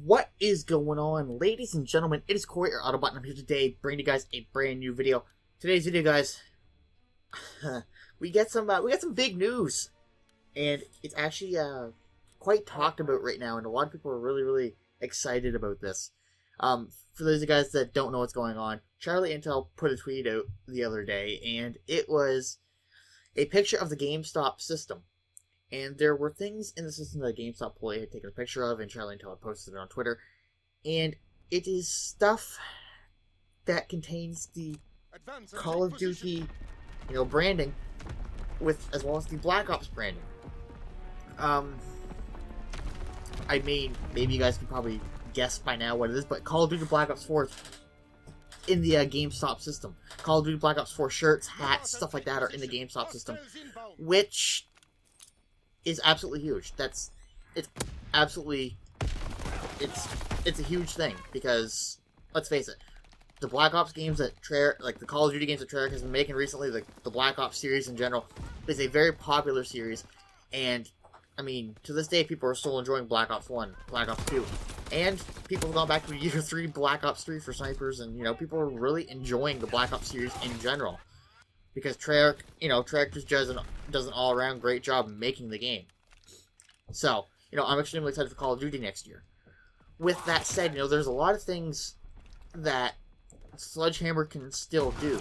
What is going on, ladies and gentlemen? It is Corey, or Autobot, and I'm here today bringing you guys a brand new video. Today's video, guys, we get some big news, and it's actually quite talked about right now, and a lot of people are really excited about this. For those of you guys that don't know what's going on, Charlie Intel put a tweet out the other day, and it was a picture of the GameStop system. And there were things in the system that GameStop employee had taken a picture of, and Charlie Intel had posted it on Twitter. And it is stuff that contains the Call of Duty, branding, as well as the Black Ops branding. I mean, maybe you guys can probably guess by now what it is, but Call of Duty Black Ops 4 is in the GameStop system. Call of Duty Black Ops 4 shirts, hats, stuff like that are in the GameStop system, which is absolutely huge. It's a huge thing, because let's face it, the Black Ops games that the Call of Duty games that Treyarch has been making recently, the Black Ops series in general, is a very popular series, and I mean, to this day, people are still enjoying Black Ops 1, Black Ops 2, and people have gone back to Year 3, Black Ops 3 for snipers, and people are really enjoying the Black Ops series in general. Because Treyarch just does an all-around great job making the game. So, I'm extremely excited for Call of Duty next year. With that said, there's a lot of things that Sledgehammer can still do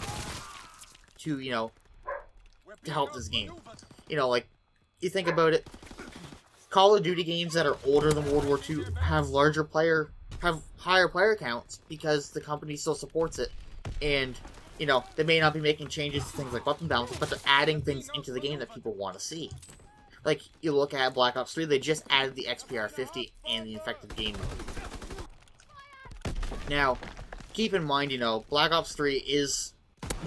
to help this game. Like, you think about it, Call of Duty games that are older than World War II have higher player counts because the company still supports it, and they may not be making changes to things like weapon balance, but they're adding things into the game that people want to see. Like, you look at Black Ops 3, they just added the XPR 50 and the infected game mode. Now, keep in mind, Black Ops 3 is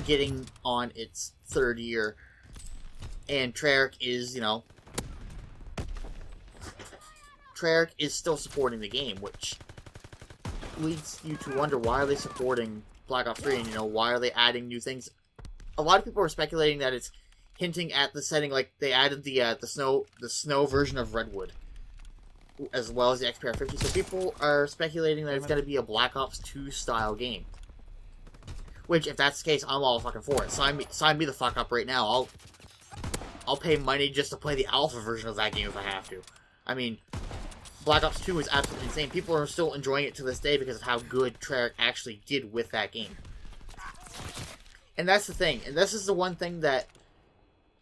getting on its third year, and Treyarch is still supporting the game, which leads you to wonder, why are they supporting Black Ops 3, and why are they adding new things? A lot of people are speculating that it's hinting at the setting, like they added the snow version of Redwood, as well as the XPR 50. So people are speculating that it's going to be a Black Ops 2 style game. Which, if that's the case, I'm all fucking for it. Sign me the fuck up right now. I'll pay money just to play the alpha version of that game if I have to. I mean, Black Ops 2 is absolutely insane. People are still enjoying it to this day because of how good Treyarch actually did with that game. And that's the thing. And this is the one thing that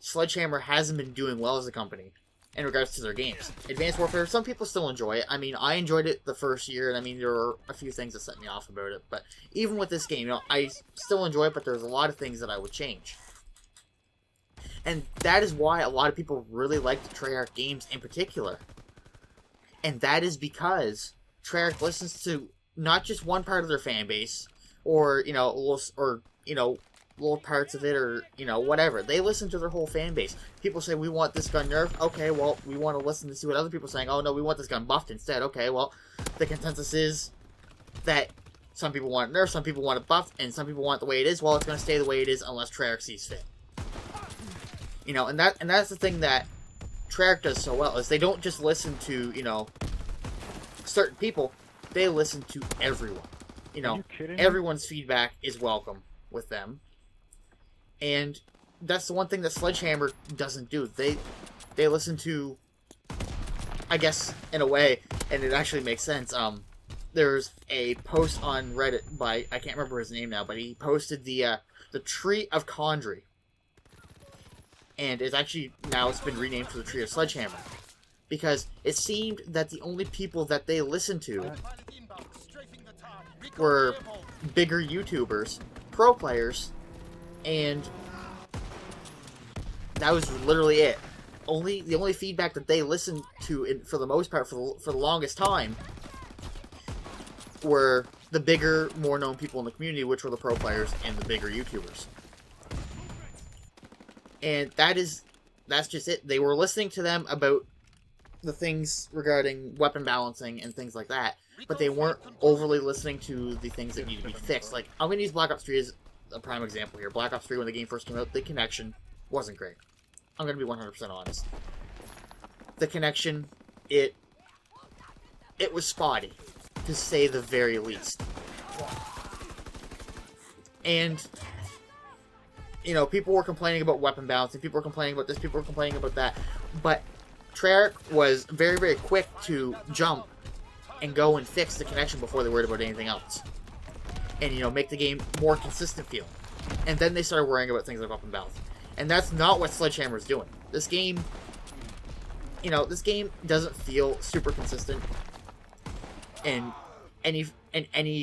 Sledgehammer hasn't been doing well as a company in regards to their games. Advanced Warfare, some people still enjoy it. I mean, I enjoyed it the first year, and I mean, there were a few things that set me off about it. But even with this game, I still enjoy it, but there's a lot of things that I would change. And that is why a lot of people really like the Treyarch games in particular. And that is because Treyarch listens to not just one part of their fan base, or little parts of it, or whatever. They listen to their whole fan base. People say, we want this gun nerfed. Okay, well, we want to listen to see what other people are saying. Oh no, we want this gun buffed instead. Okay, well, the consensus is that some people want it nerfed, some people want it buffed, and some people want it the way it is. Well, it's going to stay the way it is unless Treyarch sees fit. And that's the thing that Treyarch does so well, is they don't just listen to, certain people, they listen to everyone. Are you kidding me? Everyone's feedback is welcome with them. And that's the one thing that Sledgehammer doesn't do. They listen to, I guess, in a way, and it actually makes sense, there's a post on Reddit by, I can't remember his name now, but he posted the Tree of Condry. And it's been renamed to the Tree of Sledgehammer. Because it seemed that the only people that they listened to were bigger YouTubers, pro players, and that was literally it. The only feedback that they listened to, for the most part, for the longest time, were the bigger, more known people in the community, which were the pro players and the bigger YouTubers. And that's just it. They were listening to them about the things regarding weapon balancing and things like that, but they weren't overly listening to the things that need to be fixed. Like, I'm going to use Black Ops 3 as a prime example here. Black Ops 3, when the game first came out, the connection wasn't great. I'm going to be 100% honest. The connection, it was spotty. to say the very least. And, you know, people were complaining about weapon balancing, people were complaining about this, people were complaining about that, but Treyarch was very, very quick to jump and go and fix the connection before they worried about anything else. And, you know, make the game more consistent feel. And then they started worrying about things like weapon balance. And that's not what Sledgehammer's doing. This game, you know, this game doesn't feel super consistent in any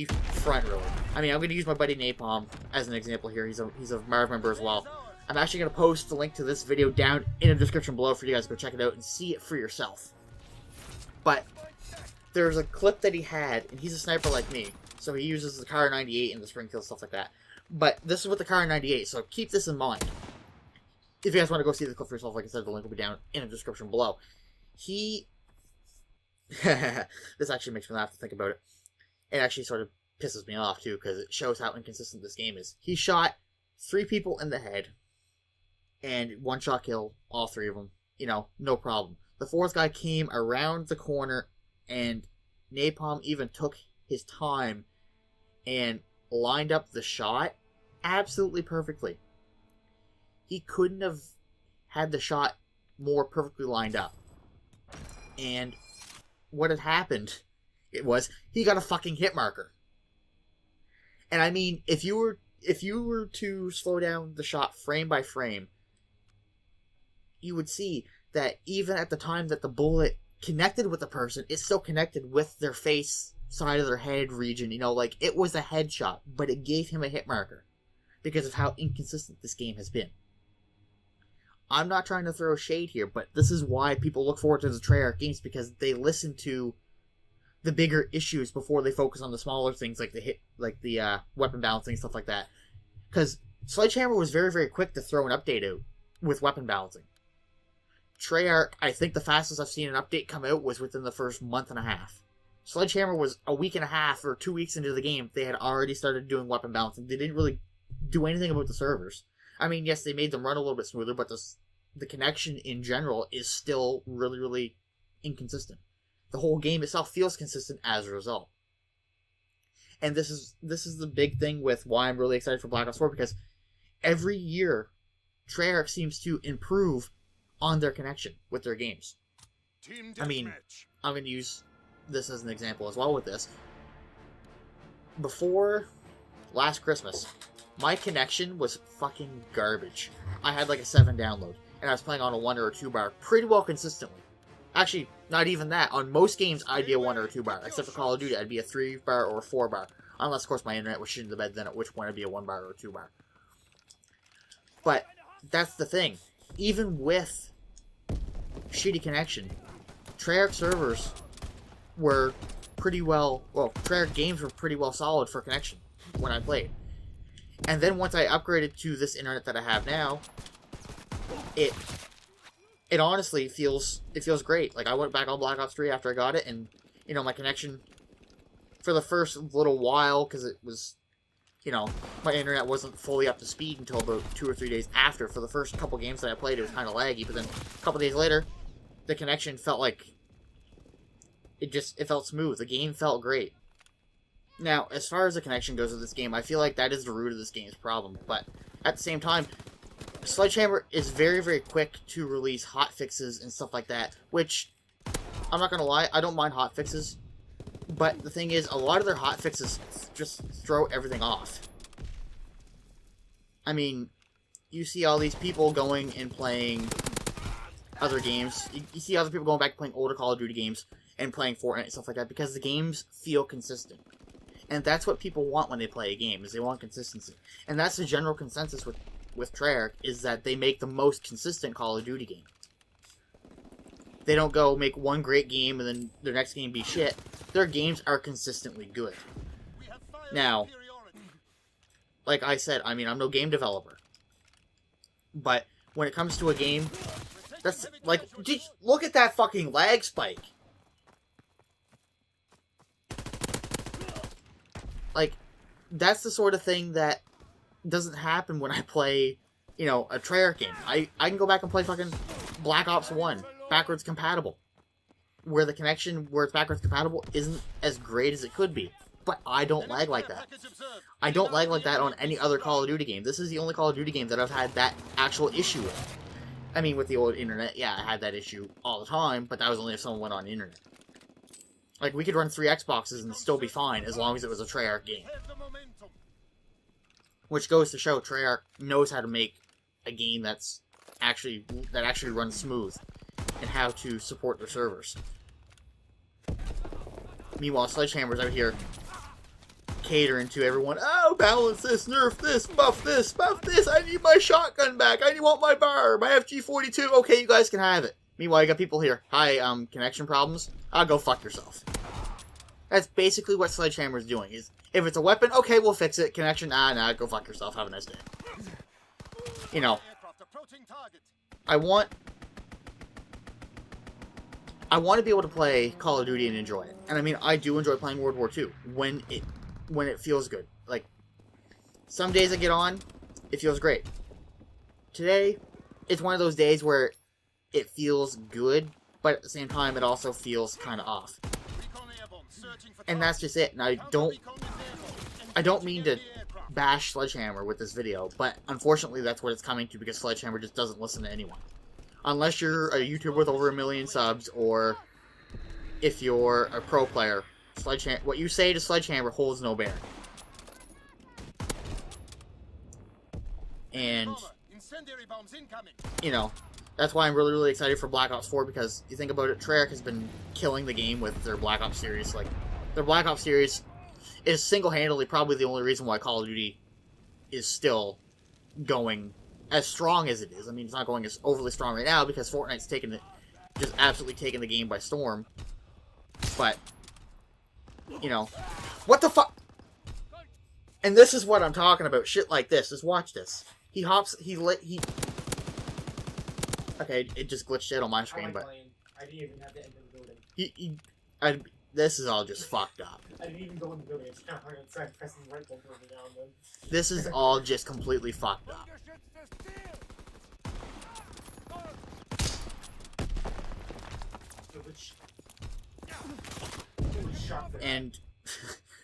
front, really. I mean, I'm going to use my buddy Napalm as an example here. He's a Marv member as well. I'm actually going to post the link to this video down in the description below for you guys to go check it out and see it for yourself. But there's a clip that he had, and he's a sniper like me, so he uses the Kar 98 and the Springfield, stuff like that. But this is with the Kar 98, so keep this in mind. If you guys want to go see the clip for yourself, like I said, the link will be down in the description below. This actually makes me laugh to think about it. It actually sort of pisses me off, too, because it shows how inconsistent this game is. He shot 3 people in the head, and 1-shot kill all 3 of them. You know, no problem. The 4th guy came around the corner, and Napalm even took his time and lined up the shot absolutely perfectly. He couldn't have had the shot more perfectly lined up. And what had happened, it was, he got a fucking hit marker. And I mean, if you were to slow down the shot frame by frame, you would see that even at the time that the bullet connected with the person, it still connected with their face, side of their head region, you know, like, it was a headshot, but it gave him a hit marker because of how inconsistent this game has been. I'm not trying to throw shade here, but this is why people look forward to the Treyarch games, because they listen to the bigger issues before they focus on the smaller things like the weapon balancing, stuff like that. Because Sledgehammer was very, very quick to throw an update out with weapon balancing. Treyarch, I think the fastest I've seen an update come out was within the first month and a half. Sledgehammer was a week and a half or 2 weeks into the game, they had already started doing weapon balancing. They didn't really do anything about the servers. I mean, yes, they made them run a little bit smoother, but the connection in general is still really, really inconsistent. The whole game itself feels consistent as a result. And this is the big thing with why I'm really excited for Black Ops 4, because every year, Treyarch seems to improve on their connection with their games. I mean, I'm going to use this as an example as well with this. Before last Christmas, my connection was fucking garbage. I had like a 7 download, and I was playing on a 1 or a 2 bar pretty well consistently. Actually, not even that. On most games, I'd be a 1 or a 2 bar. Except for Call of Duty, I'd be a 3 bar or a 4 bar. Unless, of course, my internet was shitting the bed, then at which point I'd be a 1 bar or a 2 bar. But that's the thing. Even with shitty connection, Treyarch servers were pretty well... Well, Treyarch games were pretty well solid for connection when I played. And then once I upgraded to this internet that I have now, it honestly feels great. Like, I went back on Black Ops 3 after I got it, and, you know, my connection for the first little while, because it was, you know, my internet wasn't fully up to speed until about 2 or 3 days after. For the first couple games that I played, it was kind of laggy, but then a couple days later, the connection felt like it felt smooth. The game felt great. Now, as far as the connection goes with this game, I feel like that is the root of this game's problem, but at the same time, Sledgehammer is very, very quick to release hotfixes and stuff like that, which, I'm not gonna lie, I don't mind hotfixes, but the thing is, a lot of their hotfixes just throw everything off. I mean, you see all these people going and playing other games, you see other people going back and playing older Call of Duty games, and playing Fortnite and stuff like that, because the games feel consistent. And that's what people want when they play a game, is they want consistency. And that's the general consensus with Treyarch, is that they make the most consistent Call of Duty game. They don't go make one great game and then their next game be shit. Their games are consistently good. Now, like I said, I mean, I'm no game developer. But when it comes to a game, that's like, look at that fucking lag spike. Like, that's the sort of thing that doesn't happen when I play, you know, a Treyarch game. I can go back and play fucking Black Ops 1, backwards compatible. where the connection, where it's backwards compatible, isn't as great as it could be. But I don't lag like that. I don't lag like that on any other Call of Duty game. This is the only Call of Duty game that I've had that actual issue with. I mean, with the old internet, yeah, I had that issue all the time, but that was only if someone went on the internet. Like, we could run 3 Xboxes and still be fine, as long as it was a Treyarch game. Which goes to show Treyarch knows how to make a game that actually runs smooth, and how to support their servers. Meanwhile, Sledgehammer's out here catering to everyone. Oh, balance this, nerf this, buff this, I need my shotgun back, I want my bar, my FG42, okay, you guys can have it. Meanwhile, you got people here. Hi, connection problems? I'll go fuck yourself. That's basically what Sledgehammer's doing. Is if it's a weapon, okay, we'll fix it. Connection, nah, go fuck yourself, have a nice day. You know, I want to be able to play Call of Duty and enjoy it. And I mean, I do enjoy playing World War II when it feels good. Like, some days I get on, it feels great. Today, it's one of those days where it feels good, but at the same time, it also feels kind of off. And that's just it. And I don't mean to bash Sledgehammer with this video, but unfortunately that's what it's coming to, because Sledgehammer just doesn't listen to anyone. Unless you're a YouTuber with over 1 million subs, or if you're a pro player, what you say to Sledgehammer holds no bearing. And, you know, that's why I'm really, really excited for Black Ops 4, because you think about it, Treyarch has been killing the game with their Black Ops series. Like, their Black Ops series is single-handedly probably the only reason why Call of Duty is still going as strong as it is. I mean, it's not going as overly strong right now, because Fortnite's just absolutely taken the game by storm. But, you know, what the fuck? And this is what I'm talking about, shit like this. Just watch this. Okay, it just glitched out on my screen, but I didn't even have to enter the building. This is all just fucked up. I didn't even go in the building. It's kind of hard to try pressing the right button every now and then. This is all just completely fucked up. And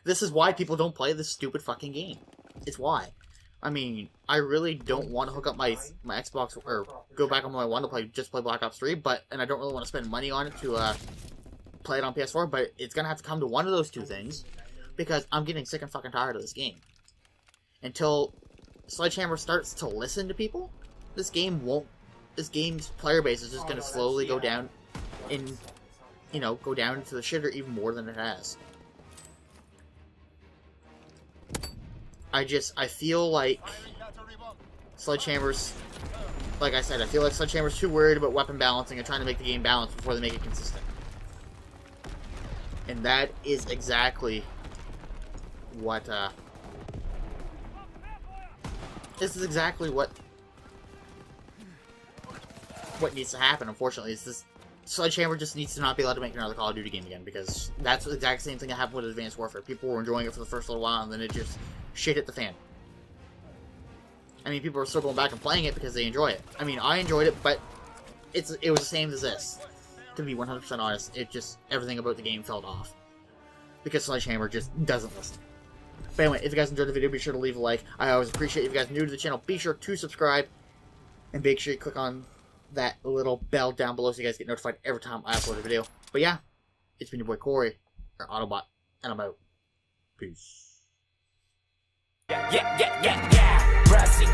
this is why people don't play this stupid fucking game. It's why. I mean, I really don't want to hook up my Xbox, or go back on my one to play Black Ops 3, and I don't really want to spend money on it to play it on PS4, but it's gonna have to come to one of those two things, because I'm getting sick and fucking tired of this game. Until Sledgehammer starts to listen to people, this game's player base is just gonna slowly go down, and, you know, go down into the shitter even more than it has. I feel like Sledgehammer's, like I said, I feel like Sledgehammer's too worried about weapon balancing and trying to make the game balanced before they make it consistent. And that is exactly what, this is exactly what needs to happen, unfortunately. It's this, Sledgehammer just needs to not be allowed to make another Call of Duty game again, because that's the exact same thing that happened with Advanced Warfare. People were enjoying it for the first little while, and then it just shit hit the fan. I mean, people are still going back and playing it because they enjoy it. I mean, I enjoyed it, but it was the same as this. To be 100% honest, everything about the game felt off. Because Sledgehammer just doesn't listen. But anyway, if you guys enjoyed the video, be sure to leave a like. I always appreciate it. If you guys are new to the channel, be sure to subscribe. And make sure you click on that little bell down below so you guys get notified every time I upload a video. But yeah, it's been your boy Corey, or Autobot, and I'm out. Peace. Brassy,